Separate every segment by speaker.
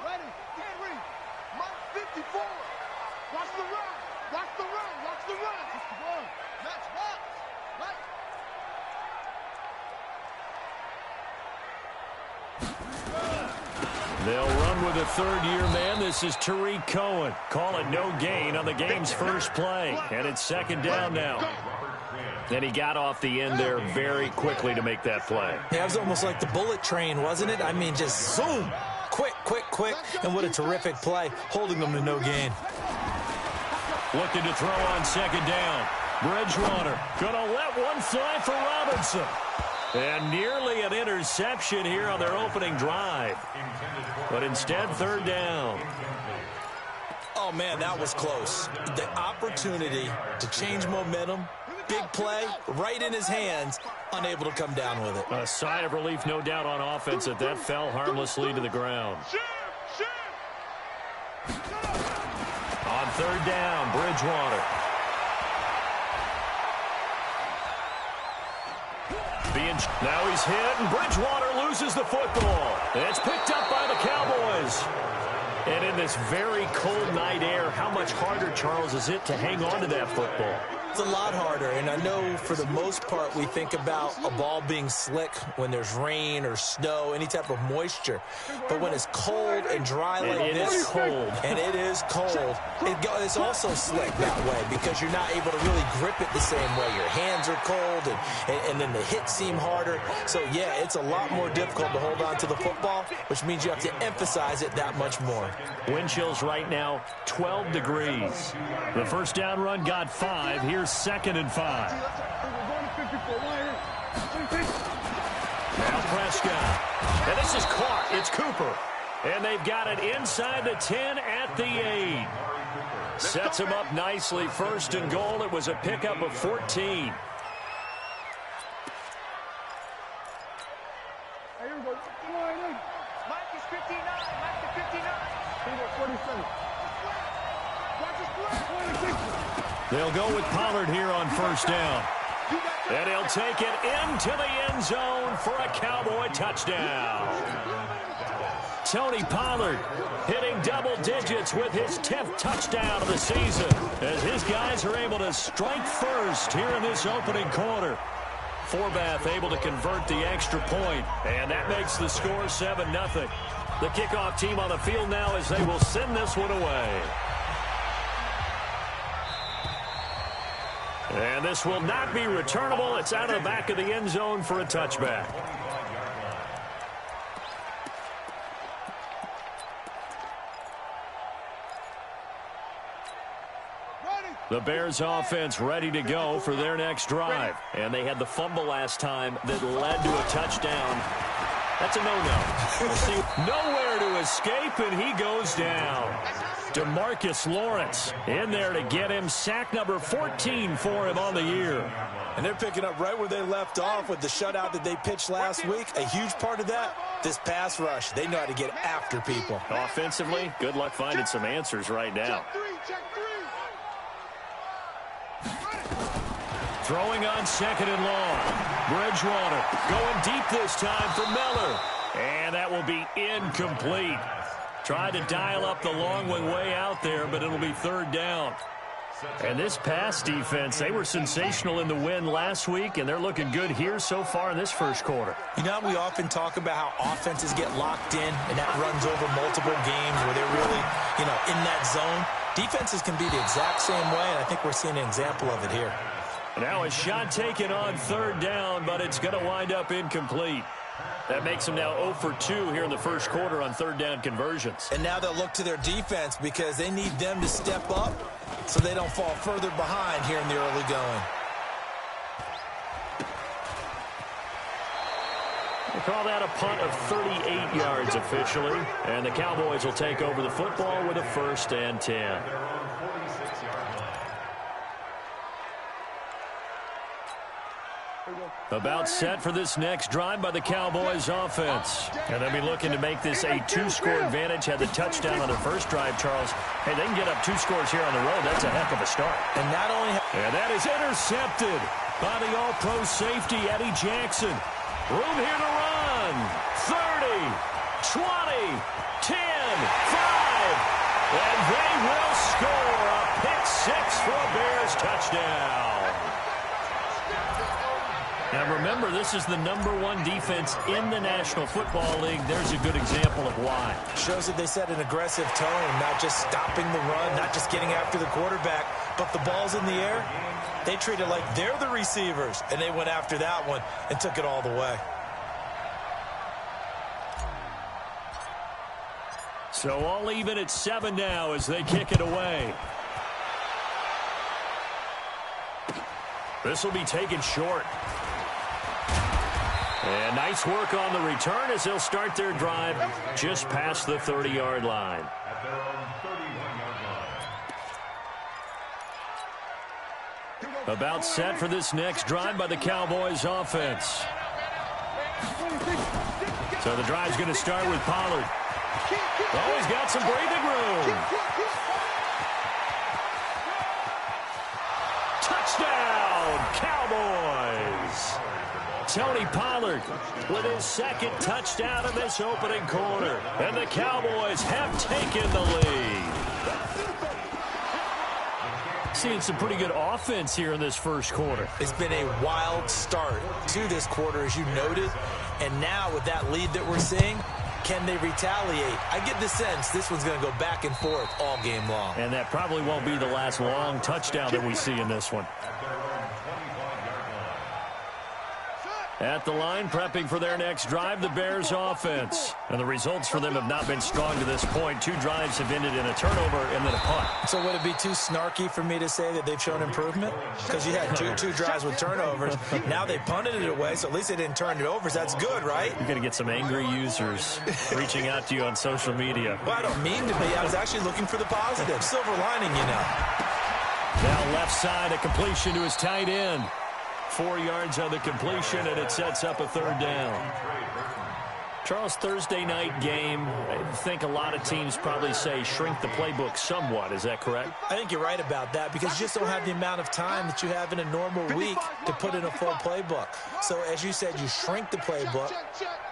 Speaker 1: Ready, get ready. Mark 54. Watch the run. Watch the run. Watch the run. 61. Match box. Right.
Speaker 2: They'll run with a third-year man. This is Tariq Cohen. Call it no gain on the game's first play. And it's second down now. And he got off the end there very quickly to make that play.
Speaker 3: Yeah, it was almost like the bullet train, wasn't it? I mean, just zoom. Quick, quick, quick. And what a terrific play, holding them to no gain.
Speaker 2: Looking to throw on second down. Bridgewater going to let one fly for Robinson. And nearly an interception here on their opening drive. But instead, third down.
Speaker 3: Oh, man, that was close. The opportunity to change momentum, big play, right in his hands, unable to come down with it.
Speaker 2: A sigh of relief, no doubt, on offense that fell harmlessly to the ground. On third down, Bridgewater. Now he's hit, and Bridgewater loses the football. It's picked up by the Cowboys. And in this very cold night air, how much harder, Charles, is it to hang on to that football?
Speaker 3: It's a lot harder, and I know for the most part we think about a ball being slick when there's rain or snow, any type of moisture. But when it's cold and dry like this,
Speaker 2: it is cold.
Speaker 3: And it is cold, it's also slick that way because you're not able to really grip it the same way. Your hands are cold, and then the hits seem harder. So, yeah, it's a lot more difficult to hold on to the football, which means you have to emphasize it that much more.
Speaker 2: Wind chills right now, 12 degrees. The first down run got 5. Here's second and 5. Now Prescott. And this is caught. It's Cooper. And they've got it inside the 10 at the 8. Sets him up nicely. First and goal. It was a pickup of 14. They'll go with Pollard here on first down. And he'll take it into the end zone for a Cowboy touchdown. Tony Pollard hitting double digits with his 10th touchdown of the season as his guys are able to strike first here in this opening quarter. Forbath able to convert the extra point, and that makes the score 7-0. The kickoff team on the field now as they will send this one away. And this will not be returnable. It's out of the back of the end zone for a touchback. The Bears offense ready to go for their next drive. And they had the fumble last time that led to a touchdown. That's a no-no. We'll see. Nowhere to escape, and he goes down. DeMarcus Lawrence in there to get him. Sack number 14 for him on the year.
Speaker 3: And they're picking up right where they left off with the shutout that they pitched last week. A huge part of that, this pass rush. They know how to get after people.
Speaker 2: Offensively, good luck finding some answers right now. Throwing on second and long. Bridgewater going deep this time for Miller. And that will be incomplete. Tried to dial up the long one way out there, but it'll be third down. And this pass defense, they were sensational in the win last week, and they're looking good here so far in this first quarter.
Speaker 3: You know, we often talk about how offenses get locked in, and that runs over multiple games where they're really, in that zone. Defenses can be the exact same way, and I think we're seeing an example of it here.
Speaker 2: Now a shot taken on third down, but it's going to wind up incomplete. That makes them now 0 for 2 here in the first quarter on third down conversions.
Speaker 3: And now they'll look to their defense because they need them to step up so they don't fall further behind here in the early going.
Speaker 2: We'll call that a punt of 38 yards officially. And the Cowboys will take over the football with a 1st and 10. About set for this next drive by the Cowboys offense. And they'll be looking to make this a 2-score advantage. Had the touchdown on their first drive, Charles. Hey, they can get up 2 scores here on the road. That's a heck of a start.
Speaker 3: And not only...
Speaker 2: And that is intercepted by the all-pro safety, Eddie Jackson. Room here to run. 30, 20, 10. 5. And they will score a pick-6 for a Bears touchdown. Now remember, this is the #1 defense in the National Football League. There's a good example of why.
Speaker 3: Shows that they set an aggressive tone, not just stopping the run, not just getting after the quarterback, but the ball's in the air. They treat it like they're the receivers, and they went after that one and took it all the way.
Speaker 2: So all even at 7 now as they kick it away. This will be taken short. And nice work on the return as they'll start their drive just past the 30-yard line. About set for this next drive by the Cowboys offense. So the drive's going to start with Pollard. Oh, he's got some breathing room. Touchdown, Cowboys. Tony Pollard with his second touchdown of this opening quarter. And the Cowboys have taken the lead. Seeing some pretty good offense here in this first quarter.
Speaker 3: It's been a wild start to this quarter, as you noted. And now with that lead that we're seeing, can they retaliate? I get the sense this one's going to go back and forth all game long.
Speaker 2: And that probably won't be the last long touchdown that we see in this one. At the line, prepping for their next drive, the Bears offense. And the results for them have not been strong to this point. 2 drives have ended in a turnover and then a punt.
Speaker 3: So would it be too snarky for me to say that they've shown improvement? Because you had two drives with turnovers. Now they punted it away, so at least they didn't turn it over. So that's good, right?
Speaker 2: You're going to get some angry users reaching out to you on social media.
Speaker 3: Well, I don't mean to be. I was actually looking for the positive. Silver lining, you know.
Speaker 2: Now left side, a completion to his tight end. 4 yards on the completion, and it sets up a 3rd down. Charles, Thursday night game, I think a lot of teams probably say shrink the playbook somewhat. Is that correct?
Speaker 3: I think you're right about that because you just don't have the amount of time that you have in a normal week to put in a full playbook. So as you said, you shrink the playbook,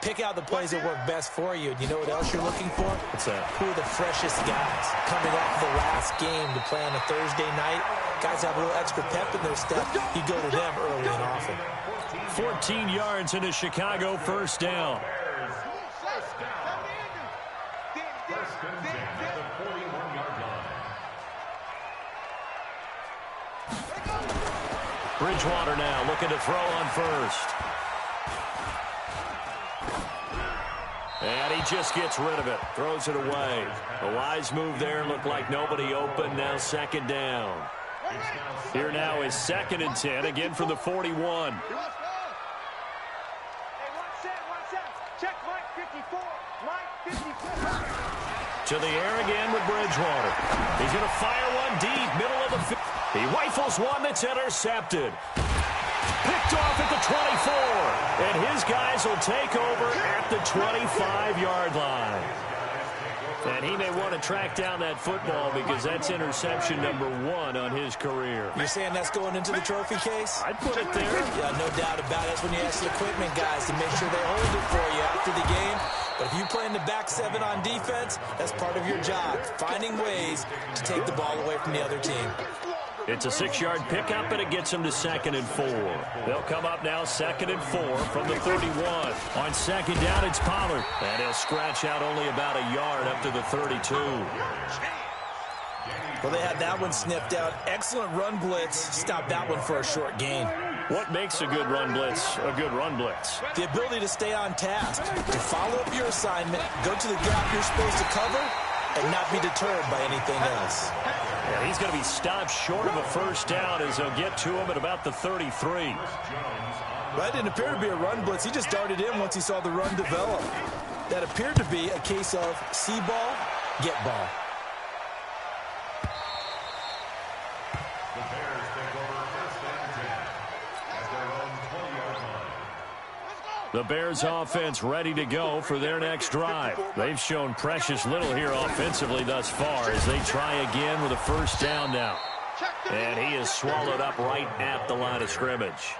Speaker 3: pick out the plays that work best for you. And you know what else you're looking for?
Speaker 2: What's that?
Speaker 3: Who are the freshest guys coming off the last game to play on a Thursday night? Guys have a little extra pep in their step. You go to them early and often.
Speaker 2: 14 yards into Chicago, 1st down. Bridgewater now looking to throw on 1st. And he just gets rid of it. Throws it away. A wise move there. Looked like nobody open. Now 2nd down. Here now is 2nd and 10. Again from the 41. To the air again with Bridgewater. He's going to fire one deep, middle of the field. He rifles one that's intercepted. Picked off at the 24. And his guys will take over at the 25-yard line. And he may want to track down that football because that's interception #1 on his career.
Speaker 3: You're saying that's going into the trophy case?
Speaker 2: I'd put it there.
Speaker 3: Yeah, no doubt about it. That's when you ask the equipment guys to make sure they hold it for you after the game. But if you play in the back 7 on defense, that's part of your job, finding ways to take the ball away from the other team.
Speaker 2: It's a 6-yard pickup, and it gets them to 2nd and 4. They'll come up now 2nd and 4 from the 31. On 2nd down, it's Pollard. And he'll scratch out only about a yard up to the 32.
Speaker 3: Well, they had that one sniffed out. Excellent run blitz. Stopped that one for a short gain.
Speaker 2: What makes a good run blitz a good run blitz?
Speaker 3: The ability to stay on task, to follow up your assignment, go to the gap you're supposed to cover, and not be deterred by anything else.
Speaker 2: Yeah, he's going to be stopped short of a 1st down as they'll get to him at about the 33.
Speaker 3: That didn't appear to be a run blitz. He just darted in once he saw the run develop. That appeared to be a case of see ball, get ball.
Speaker 2: The Bears offense ready to go for their next drive. They've shown precious little here offensively thus far as they try again with a 1st down now. And he is swallowed up right at the line of scrimmage.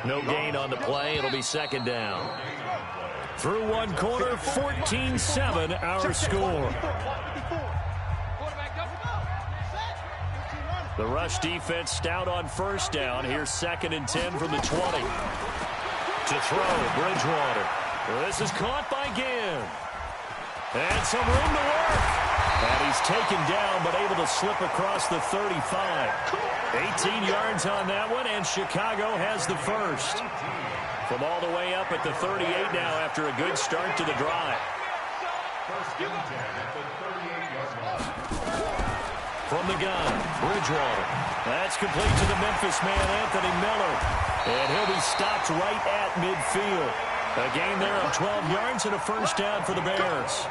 Speaker 2: No gain on the play. It'll be 2nd down. Through one quarter, 14-7 our score. The rush defense stout on first down. Here's 2nd and 10 from the 20. To throw, Bridgewater. This is caught by Ginn. And some room to work. And he's taken down, but able to slip across the 35. 18 yards on that one, and Chicago has the first. From all the way up at the 38 now after a good start to the drive. From the gun, Bridgewater. That's complete to the Memphis man, Anthony Miller. And he'll be stopped right at midfield. A gain there of 12 yards and a first down for the Bears.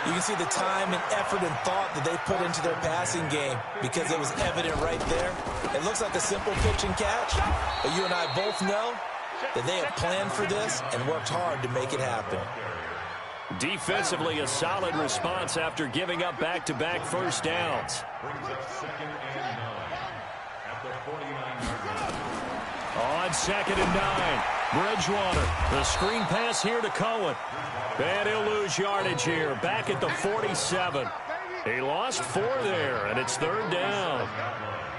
Speaker 3: You can see the time and effort and thought that they put into their passing game because it was evident right there. It looks like a simple pitch and catch, but you and I both know that they have planned for this and worked hard to make it happen.
Speaker 2: Defensively, a solid response after giving up back-to-back first downs. On 2nd and 9, Bridgewater. The screen pass here to Cohen. And he'll lose yardage here, back at the 47. He lost 4 there, and it's 3rd down.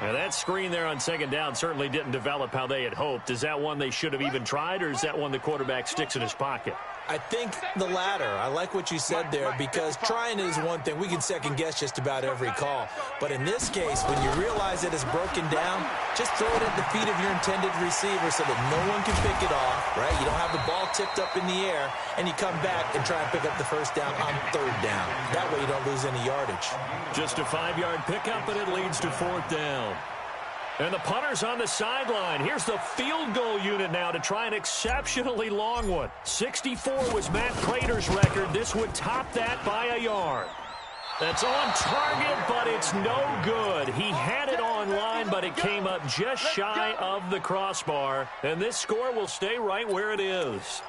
Speaker 2: And that screen there on 2nd down certainly didn't develop how they had hoped. Is that one they should have even tried, or is that one the quarterback sticks in his pocket?
Speaker 3: I think the latter. I like what you said there because trying is one thing. We can second-guess just about every call. But in this case, when you realize it is broken down, just throw it at the feet of your intended receiver so that no one can pick it off, right? You don't have the ball tipped up in the air, and you come back and try and pick up the first down on 3rd down. That way you don't lose any yardage.
Speaker 2: Just a 5-yard pickup, and it leads to 4th down. And the punter's on the sideline. Here's the field goal unit now to try an exceptionally long one. 64 was Matt Prater's record. This would top that by a yard. That's on target, but it's no good. He had it on line, but it came up just shy of the crossbar. And this score will stay right where it is.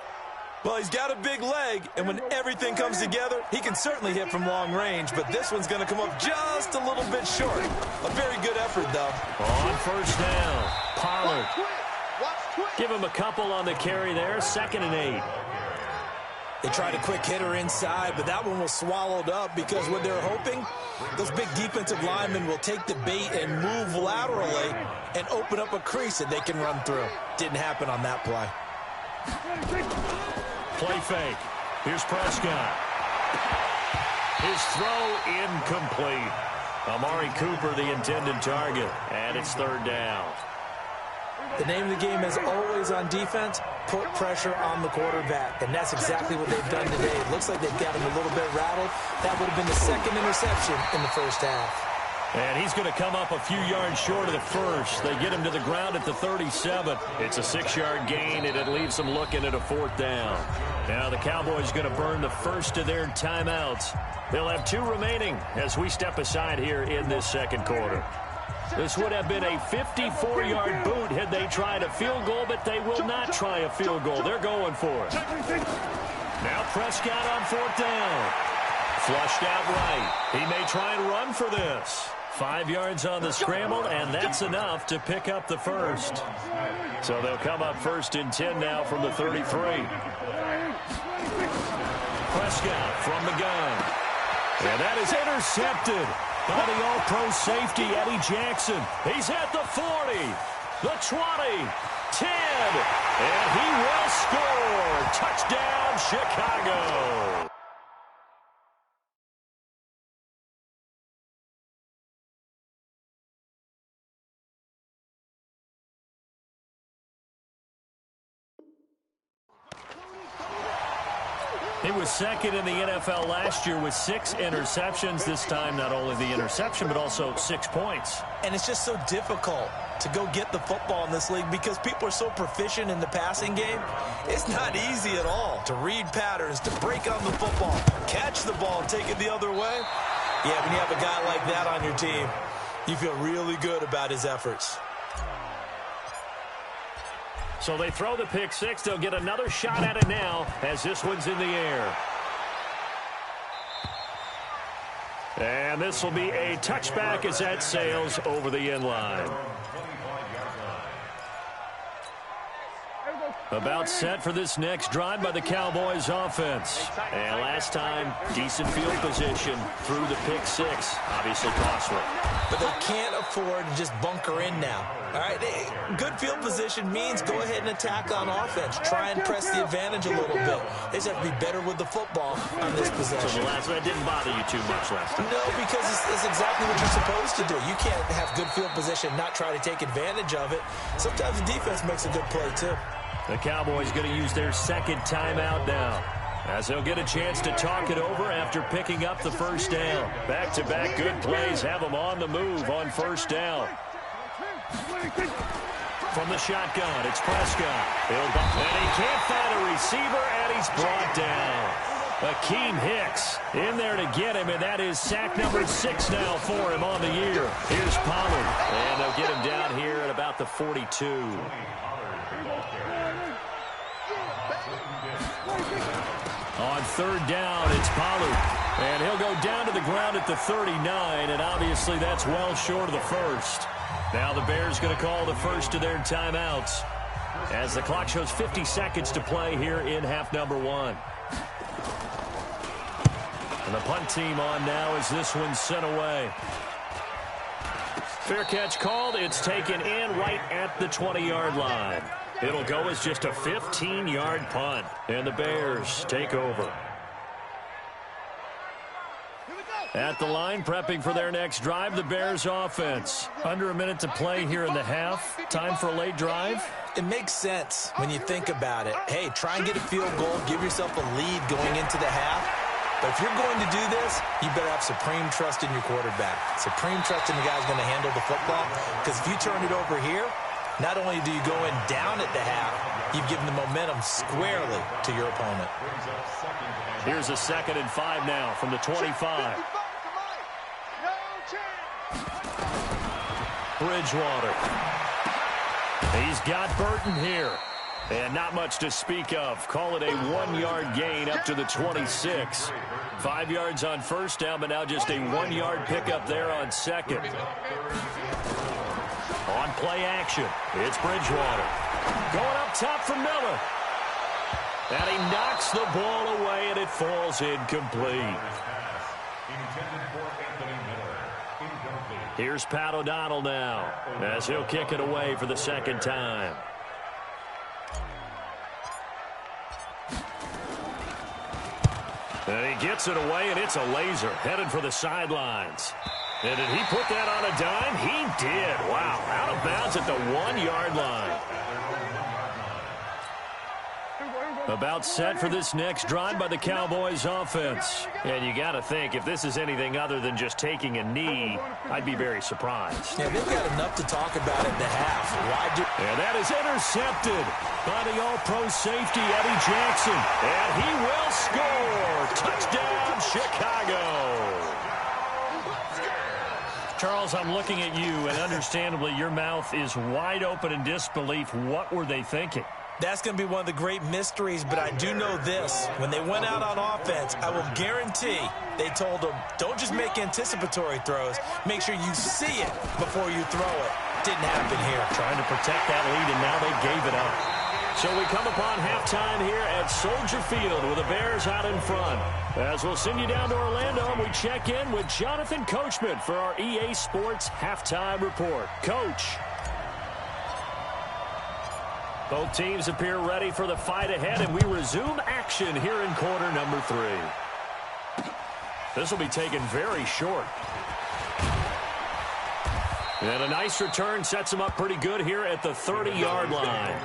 Speaker 3: Well, he's got a big leg, and when everything comes together, he can certainly hit from long range, but this one's going to come up just a little bit short. A very good effort, though.
Speaker 2: On 1st down, Pollard. Give him a couple on the carry there, 2nd and 8.
Speaker 3: They tried a quick hitter inside, but that one was swallowed up because what they're hoping, those big defensive linemen will take the bait and move laterally and open up a crease that they can run through. Didn't happen on that play.
Speaker 2: Play fake. Here's Prescott. His throw incomplete. Amari Cooper, the intended target, and it's 3rd down.
Speaker 3: The name of the game is always on defense, put pressure on the quarterback, and that's exactly what they've done today. It looks like they've got him a little bit rattled. That would have been the 2nd interception in the first half.
Speaker 2: And he's going to come up a few yards short of the first. They get him to the ground at the 37. It's a 6-yard gain, and it leaves them looking at a 4th down. Now the Cowboys going to burn the first of their timeouts. They'll have 2 remaining as we step aside here in this 2nd quarter. This would have been a 54-yard boot had they tried a field goal, but they will not try a field goal. They're going for it. Now Prescott on 4th down. Flushed out right. He may try and run for this. 5 yards on the scramble, and that's enough to pick up the first. So they'll come up 1st and 10 now from the 33. Prescott from the gun. And that is intercepted by the all-pro safety, Eddie Jackson. He's at the 40, the 20, 10, and he will score. Touchdown, Chicago. He was 2nd in the NFL last year with 6 interceptions. This time, not only the interception, but also 6 points.
Speaker 3: And it's just so difficult to go get the football in this league because people are so proficient in the passing game. It's not easy at all to read patterns, to break on the football, catch the ball, and take it the other way. Yeah, when you have a guy like that on your team, you feel really good about his efforts.
Speaker 2: So they throw the pick 6. They'll get another shot at it now as this one's in the air. And this will be a touchback as that sails over the end line. About set for this next drive by the Cowboys offense. And last time, decent field position through the pick six. Obviously costly.
Speaker 3: But they can't afford to just bunker in now. All right, good field position means go ahead and attack on offense. Try and press the advantage a little bit. They just have to be better with the football on this possession.
Speaker 2: So the last one didn't bother you too much last time.
Speaker 3: No, because it's exactly what you're supposed to do. You can't have good field position and not try to take advantage of it. Sometimes the defense makes a good play, too.
Speaker 2: The Cowboys going to use their second timeout now, as they'll get a chance to talk it over after picking up the first down. Back-to-back good plays have them on the move on first down. From the shotgun, it's Prescott. And he can't find a receiver, and he's brought down. Akeem Hicks in there to get him, and that is sack number 6 now for him on the year. Here's Pollard, and they'll get him down here at about the 42. On third down, it's Pollard. And he'll go down to the ground at the 39, and obviously that's well short of the first. Now the Bears going to call the first of their timeouts as the clock shows 50 seconds to play here in half number 1. And the punt team on now as this one's sent away. Fair catch called. It's taken in right at the 20-yard line. It'll go as just a 15-yard punt. And the Bears take over. At the line, prepping for their next drive, the Bears offense. Under a minute to play here in the half. Time for a late drive.
Speaker 3: It makes sense when you think about it. Hey, try and get a field goal. Give yourself a lead going into the half. But if you're going to do this, you better have supreme trust in your quarterback. Supreme trust in the guy who's going to handle the football. Because if you turn it over here, not only do you go in down at the half, you've given the momentum squarely to your opponent.
Speaker 2: Here's a 2nd and 5 now from the 25. Bridgewater. He's got Burton here. And not much to speak of. Call it a 1-yard gain up to the 26. 5 yards on first down, but now just a 1-yard pickup there on second. On play action, it's Bridgewater. Going up top for Miller. And he knocks the ball away, and it falls incomplete. Here's Pat O'Donnell now, as he'll kick it away for the second time. And he gets it away, and it's a laser headed for the sidelines. And did he put that on a dime? He did. Wow, out of bounds at the 1-yard line. About set for this next drive by the Cowboys offense. And you got to think, if this is anything other than just taking a knee, I'd be very surprised.
Speaker 3: Yeah, they've got enough to talk about in the half.
Speaker 2: And that is intercepted by the all-pro safety, Eddie Jackson. And he will score. Touchdown, Chicago. Charles, I'm looking at you, and understandably, your mouth is wide open in disbelief. What were they thinking?
Speaker 3: That's going to be one of the great mysteries, but I do know this. When they went out on offense, I will guarantee they told them, don't just make anticipatory throws. Make sure you see it before you throw it. Didn't happen here.
Speaker 2: Trying to protect that lead, and now they gave it up. So we come upon halftime here at Soldier Field with the Bears out in front. As we'll send you down to Orlando, and we check in with Jonathan Coachman for our EA Sports Halftime Report. Coach. Both teams appear ready for the fight ahead, and we resume action here in quarter number 3. This will be taken very short. And a nice return sets them up pretty good here at the 30-yard line.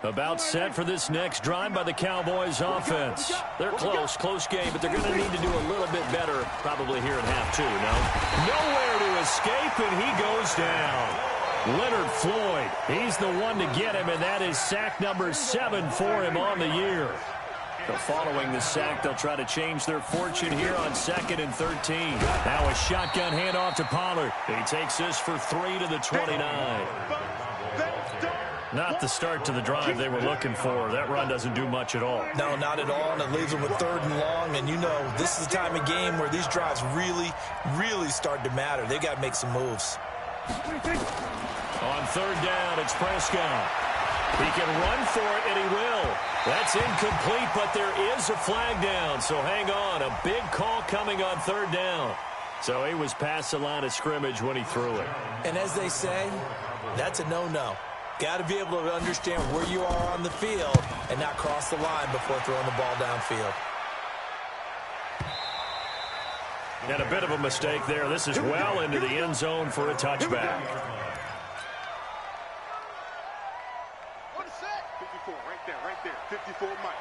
Speaker 2: About set for this next drive by the Cowboys offense. They're close game, but they're going to need to do a little bit better probably here in half 2, no? Nowhere to escape, and he goes down. Leonard Floyd, he's the one to get him, and that is sack number 7 for him on the year. So following the sack, they'll try to change their fortune here on 2nd and 13. Now a shotgun handoff to Pollard. He takes this for 3 to the 29. Not the start to the drive they were looking for. That run doesn't do much at all.
Speaker 3: No, not at all, and it leaves them with 3rd and long. And, you know, this is the time of game where these drives really, really start to matter. They've got to make some moves.
Speaker 2: On 3rd down, it's Prescott. He can run for it, and he will. That's incomplete, but there is a flag down. So hang on. A big call coming on 3rd down. So he was past the line of scrimmage when he threw it.
Speaker 3: And as they say, that's a no-no. Got to be able to understand where you are on the field and not cross the line before throwing the ball downfield.
Speaker 2: And a bit of a mistake there. This is well into the end zone for a touchback.
Speaker 1: What is that? 54, right there. 54, Mike.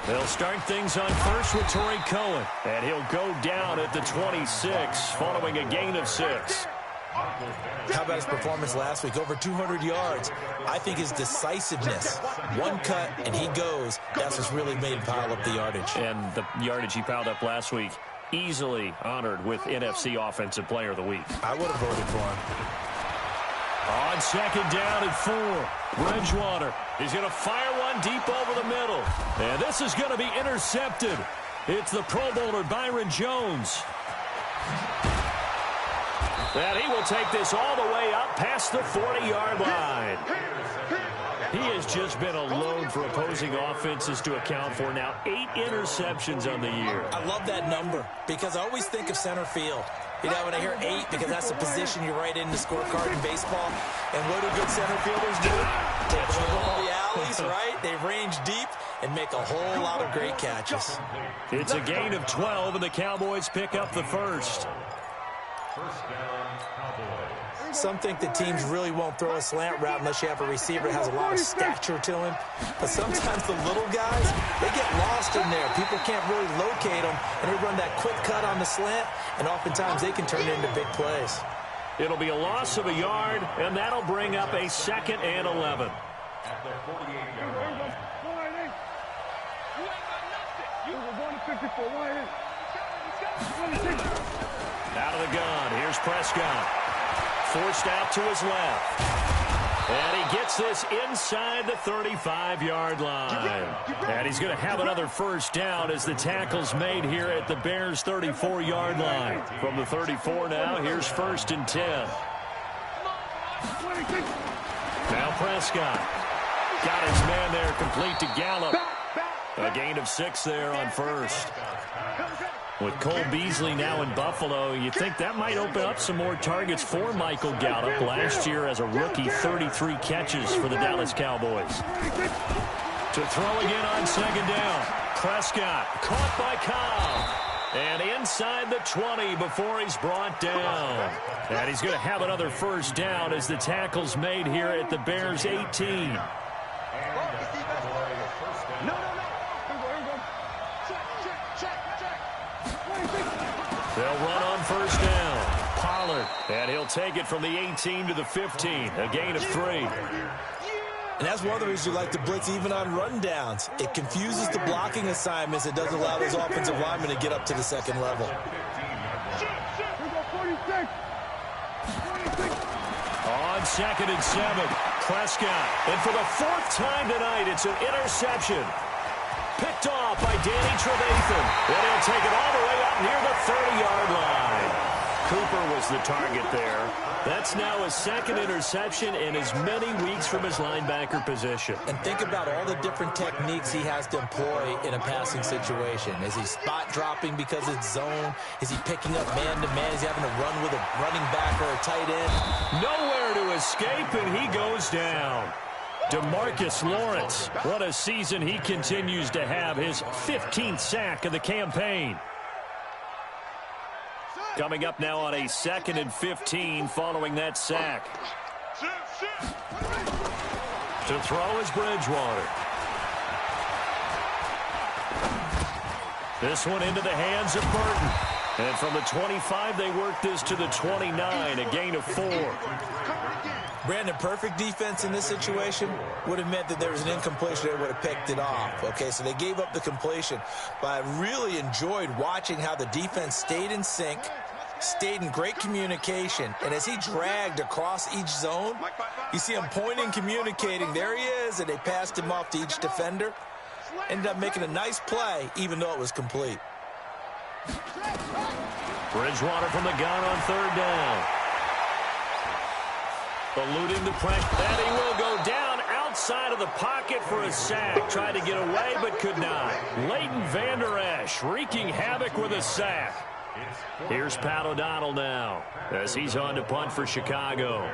Speaker 2: They'll start things on first with Torrey Cohen. And he'll go down at the 26 following a gain of 6.
Speaker 3: How about his performance last week? Over 200 yards. I think his decisiveness, one cut and he goes, that's what's really made him pile up the yardage.
Speaker 2: And the yardage he piled up last week, easily honored with NFC Offensive Player of the Week.
Speaker 3: I would have voted for him.
Speaker 2: On 2nd down at 4, Bridgewater. He's going to fire one deep over the middle. And this is going to be intercepted. It's the Pro Bowler Byron Jones. And he will take this all the way up past the 40-yard line. He has just been a load for opposing offenses to account for now. 8 interceptions on the year.
Speaker 3: I love that number because I always think of center field. You know, when I hear 8, because that's the position you write in the scorecard in baseball. And what do good center fielders do? Take the ball in the alleys, right? They range deep and make a whole lot of great catches.
Speaker 2: It's a gain of 12, and the Cowboys pick up the first.
Speaker 3: Some think that teams really won't throw a slant route unless you have a receiver that has a lot of stature to him. But sometimes the little guys, they get lost in there. People can't really locate them, and they run that quick cut on the slant, and oftentimes they can turn it into big plays.
Speaker 2: It'll be a loss of a yard, and that'll bring up a 2nd and 11. Out of the gun, here's Prescott. Forced out to his left. And he gets this inside the 35-yard line. And he's going to have another first down as the tackle's made here at the Bears' 34-yard line. From the 34 now, here's 1st and 10. Now Prescott. Got his man there, complete to Gallup. A gain of 6 there on first. With Cole Beasley now in Buffalo, you think that might open up some more targets for Michael Gallup. Last year as a rookie, 33 catches for the Dallas Cowboys. To throw again on 2nd down. Prescott caught by Cobb. And inside the 20 before he's brought down. And he's going to have another first down as the tackle's made here at the Bears' 18. They'll run on first down. Pollard, and he'll take it from the 18 to the 15, a gain of 3.
Speaker 3: And that's one of the reasons you like to blitz even on rundowns. It confuses the blocking assignments. It doesn't allow those offensive linemen to get up to the 2nd level.
Speaker 2: On 2nd and 7, Prescott. And for the 4th time tonight, it's an interception. Picked off by Danny Trevathan. And he'll take it all the way up near the 30-yard line. Cooper was the target there. That's now his 2nd interception in as many weeks from his linebacker position.
Speaker 3: And think about all the different techniques he has to employ in a passing situation. Is he spot dropping because it's zone? Is he picking up man-to-man? Is he having to run with a running back or a tight end?
Speaker 2: Nowhere to escape, and he goes down. DeMarcus Lawrence, what a season he continues to have, his 15th sack of the campaign. Coming up now on a 2nd and 15 following that sack. To throw is Bridgewater. This one into the hands of Burton. And from the 25, they work this to the 29, a gain of 4.
Speaker 3: Brandon, perfect defense in this situation would have meant that there was an incompletion that would have picked it off. Okay, so they gave up the completion. But I really enjoyed watching how the defense stayed in sync, stayed in great communication, and as he dragged across each zone, you see him pointing, communicating. There he is, and they passed him off to each defender. Ended up making a nice play, even though it was complete.
Speaker 2: Bridgewater from the gun on third down. Eluding the pressure, and he will go down outside of the pocket for a sack. Tried to get away, but could not. Leighton Vander Esch wreaking havoc with a sack. Here's Pat O'Donnell now, as he's on to punt for Chicago.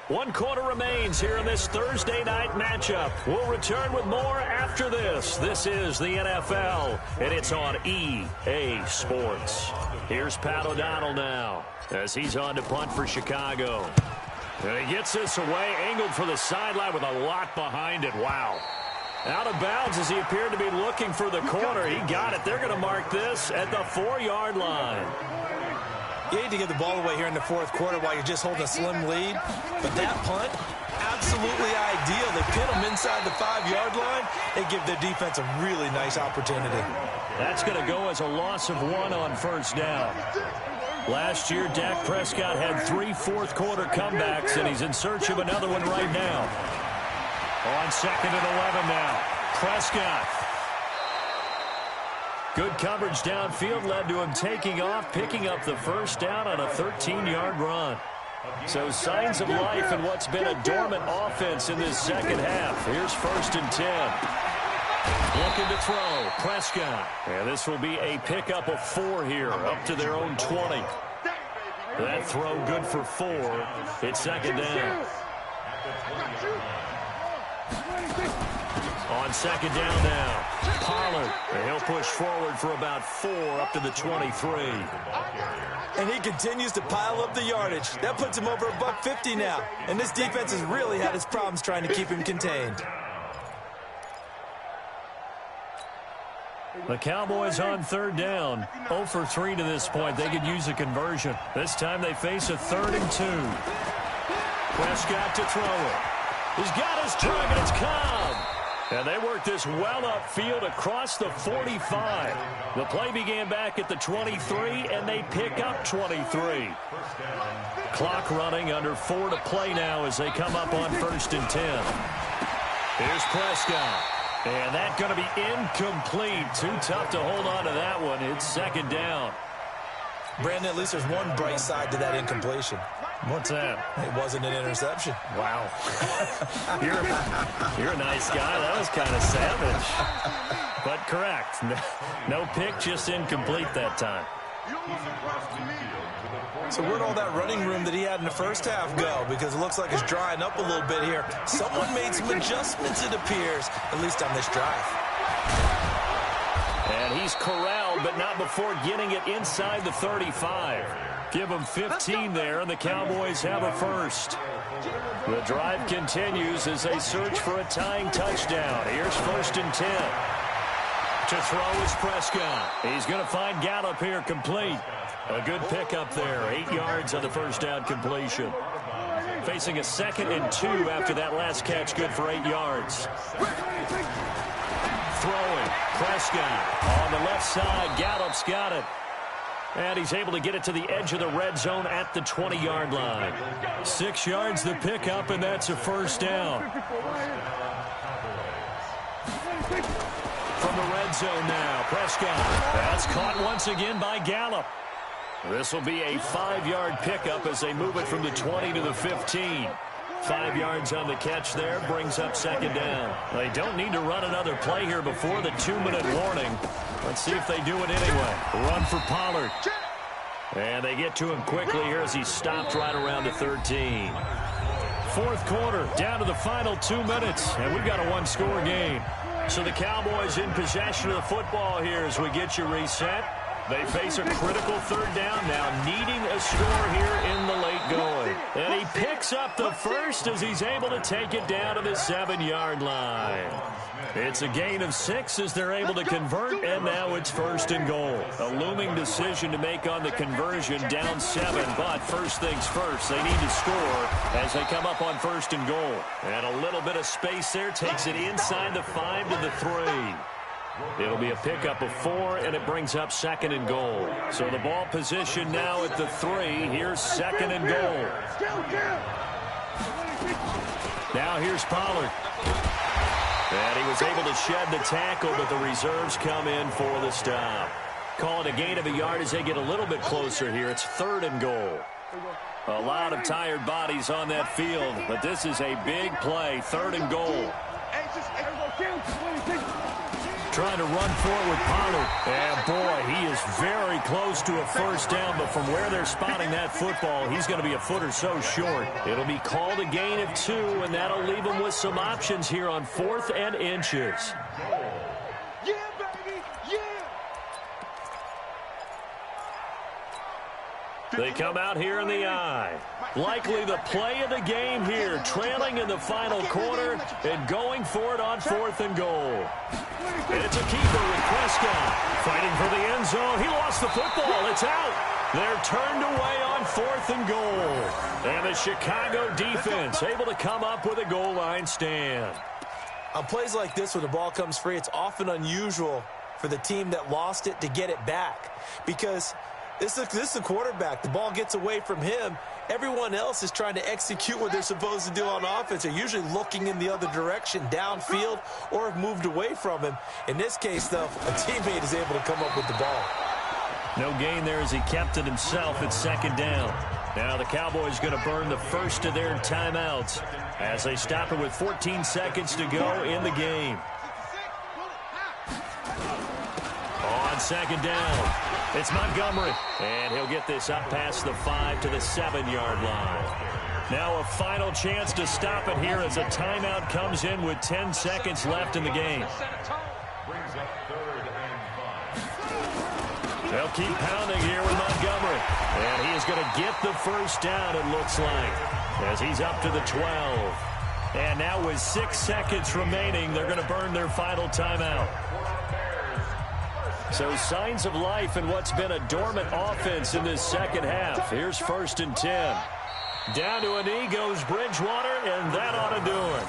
Speaker 2: One quarter remains here in this Thursday night matchup. We'll return with more after this. This is the NFL, and it's on EA Sports. Here's Pat O'Donnell now, as he's on to punt for Chicago. And he gets this away, angled for the sideline with a lot behind it. Wow. Out of bounds as he appeared to be looking for the corner. He got it. They're going to mark this at the 4-yard line.
Speaker 3: You hate to give the ball away here in the fourth quarter while you're just holding a slim lead, but that punt, absolutely ideal. They pin them inside the 5-yard line and give their defense a really nice opportunity.
Speaker 2: That's going to go as a loss of 1 on first down. Last year, Dak Prescott had 3 fourth-quarter comebacks, and he's in search of another one right now. On 2nd and 11 now, Prescott. Good coverage downfield led to him taking off, picking up the first down on a 13-yard run. So signs of life in what's been a dormant offense in this second half. Here's 1st and 10. Looking to throw, Prescott. And this will be a pickup of 4 here, up to their own 20. That throw good for 4. It's 2nd down. On 2nd down now, Pollard. And he'll push forward for about 4 up to the 23.
Speaker 3: And he continues to pile up the yardage. That puts him over $150 now. And this defense has really had its problems trying to keep him contained.
Speaker 2: The Cowboys on 3rd down. 0 for 3 to this point. They could use a conversion. This time they face a 3rd and 2. Prescott to throw it. He's got his target. It's Cobb. And they work this well upfield across the 45. The play began back at the 23, and they pick up 23. Clock running, under 4 to play now as they come up on 1st and 10. Here's Prescott. And that's going to be incomplete. Too tough to hold on to that one. It's 2nd down.
Speaker 3: Brandon, at least there's one bright side to that incompletion.
Speaker 2: What's that?
Speaker 3: It wasn't an interception.
Speaker 2: Wow. You're a nice guy. That was kind of savage. But correct. No pick, just incomplete that time.
Speaker 3: So where'd all that running room that he had in the first half go? Because it looks like it's drying up a little bit here. Someone made some adjustments, it appears, at least on this drive.
Speaker 2: And he's corralled, but not before getting it inside the 35. Give them 15 there, and the Cowboys have a first. The drive continues as they search for a tying touchdown. Here's 1st and 10. To throw is Prescott. He's going to find Gallup here complete. A good pickup there. 8 yards on the first down completion. Facing a 2nd and 2 after that last catch. Good for 8 yards. Throwing. Prescott on the left side. Gallup's got it. And he's able to get it to the edge of the red zone at the 20-yard line. 6 yards the pickup, and that's a first down. From the red zone now, Prescott. That's caught once again by Gallup. This will be a 5-yard pickup as they move it from the 20 to the 15. 5 yards on the catch there, brings up 2nd down. They don't need to run another play here before the 2-minute warning. Let's see if they do it anyway. Run for Pollard. And they get to him quickly here as he stopped right around the 13. Fourth quarter, down to the final 2 minutes, and we've got a 1-score game. So the Cowboys in possession of the football here as we get you reset. They face a critical third down now, needing a score here in the late going. And he picks up the first as he's able to take it down to the 7-yard line. It's a gain of 6 as they're able to convert, and now it's 1st and goal. A looming decision to make on the conversion, down 7, but first things first, they need to score as they come up on 1st and goal. And a little bit of space there, takes it inside the 5 to the 3. It'll be a pickup of 4, and it brings up 2nd and goal. So the ball position now at the 3. Here's 2nd and goal. Now here's Pollard. And he was able to shed the tackle, but the reserves come in for the stop. Call it a gain of a yard as they get a little bit closer here. It's 3rd and goal. A lot of tired bodies on that field, but this is a big play. 3rd and goal. Trying to run forward with Pollard. And, boy, he is very close to a first down, but from where they're spotting that football, he's going to be a foot or so short. It'll be called a gain of 2, and that'll leave him with some options here on 4th and inches.
Speaker 1: Yeah, baby, yeah.
Speaker 2: They come out here in the eye. Likely the play of the game here, trailing in the final quarter and going for it on 4th and goal. And it's a keeper with Prescott fighting for the end zone. He lost the football. It's out. They're turned away on 4th and goal. And the Chicago defense able to come up with a goal line stand.
Speaker 3: On plays like this where the ball comes free, it's often unusual for the team that lost it to get it back. Because this is a quarterback. The ball gets away from him. Everyone else is trying to execute what they're supposed to do on offense. They're usually looking in the other direction, downfield, or have moved away from him. In this case, though, a teammate is able to come up with the ball.
Speaker 2: No gain there as he kept it himself at 2nd down. Now the Cowboys going to burn the first of their timeouts as they stop it with 14 seconds to go in the game. On 2nd down, it's Montgomery, and he'll get this up past the 5 to the 7-yard line. Now a final chance to stop it here as a timeout comes in with 10 seconds left in the game. They'll keep pounding here with Montgomery, and he is going to get the first down, it looks like, as he's up to the 12. And now with 6 seconds remaining, they're going to burn their final timeout. So signs of life in what's been a dormant offense in this second half. Here's 1st and 10. Down to a knee goes Bridgewater, and that ought to do it.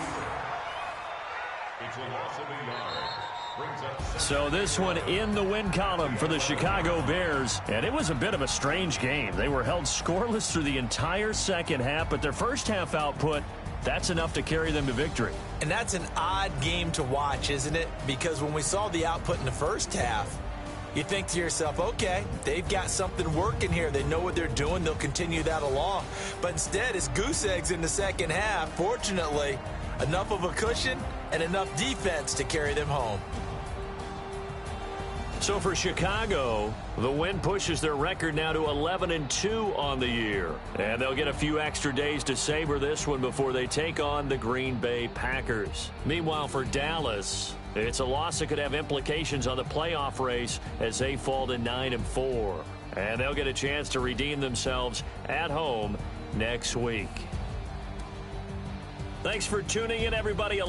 Speaker 2: So this one in the win column for the Chicago Bears. And it was a bit of a strange game. They were held scoreless through the entire second half, but their first half output, that's enough to carry them to victory.
Speaker 3: And that's an odd game to watch, isn't it? Because when we saw the output in the first half, you think to yourself, okay, they've got something working here. They know what they're doing. They'll continue that along. But instead, it's goose eggs in the second half. Fortunately, enough of a cushion and enough defense to carry them home.
Speaker 2: So for Chicago, the win pushes their record now to 11-2 on the year. And they'll get a few extra days to savor this one before they take on the Green Bay Packers. Meanwhile, for Dallas, it's a loss that could have implications on the playoff race as they fall to 9-4. And they'll get a chance to redeem themselves at home next week. Thanks for tuning in, everybody.